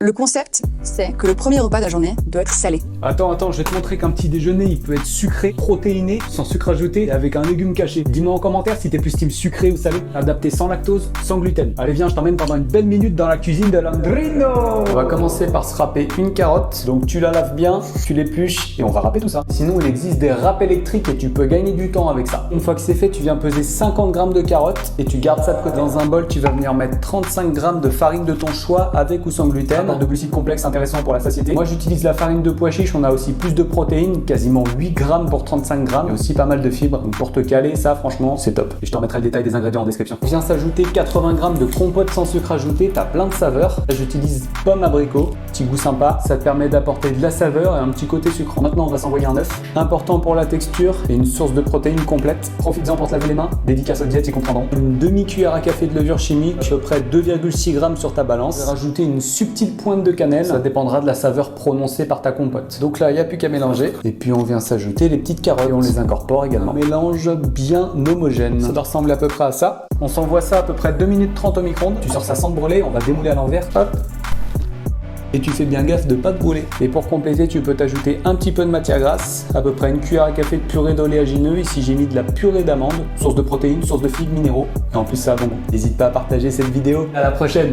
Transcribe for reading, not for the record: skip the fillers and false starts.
Le concept, c'est que le premier repas de la journée doit être salé. Attends, je vais te montrer qu'un petit déjeuner, il peut être sucré, protéiné, sans sucre ajouté et avec un légume caché. Dis-moi en commentaire si t'es plus team sucré ou salé, adapté sans lactose, sans gluten. Allez viens, je t'emmène pendant une belle minute dans la cuisine de Landrino. On va commencer par se râper une carotte. Donc tu la laves bien, tu l'épluches et on va râper tout ça. Sinon, il existe des râpes électriques et tu peux gagner du temps avec ça. Une fois que c'est fait, tu viens peser 50 g de carottes et tu gardes ça de côté. Dans un bol, tu vas venir mettre 35 g de farine de ton choix avec ou sans gluten. Apport de glucides complexes intéressant pour la satiété. Moi, j'utilise la farine de pois chiche. On a aussi plus de protéines, quasiment 8 g pour 35 g. Et aussi pas mal de fibres. Donc pour te caler, ça, franchement, c'est top. Et je te remettrai le détail des ingrédients en description. Vient s'ajouter 80 g de compote sans sucre ajouté. T'as plein de saveurs. Là, j'utilise pomme abricot. Petit goût sympa. Ça te permet d'apporter de la saveur et un petit côté sucrant. Maintenant, on va s'envoyer un œuf. Important pour la texture et une source de protéines complète. Profites-en pour te laver les mains. Dédicace aux diètes, ils comprendront. Une demi-cuillère à café de levure chimique, à peu près 2,6 g sur ta balance. Je vais rajouter une subtile pointe de cannelle. Ça dépendra de la saveur prononcée par ta compote. Donc là, il n'y a plus qu'à mélanger. Et puis, on vient s'ajouter les petites carottes et on les incorpore également. Un mélange bien homogène. Ça doit ressembler à peu près à ça. On s'envoie ça à peu près 2 minutes 30 au micro-ondes. Tu sors ça sans te brûler. On va démouler à l'envers. Hop. Et tu fais bien gaffe de ne pas te brûler. Et pour compléter, tu peux t'ajouter un petit peu de matière grasse, à peu près une cuillère à café de purée d'oléagineux. Ici, j'ai mis de la purée d'amande, source de protéines, source de fibres minéraux. Et en plus, ça a bon goût. N'hésite pas à partager cette vidéo. À la prochaine.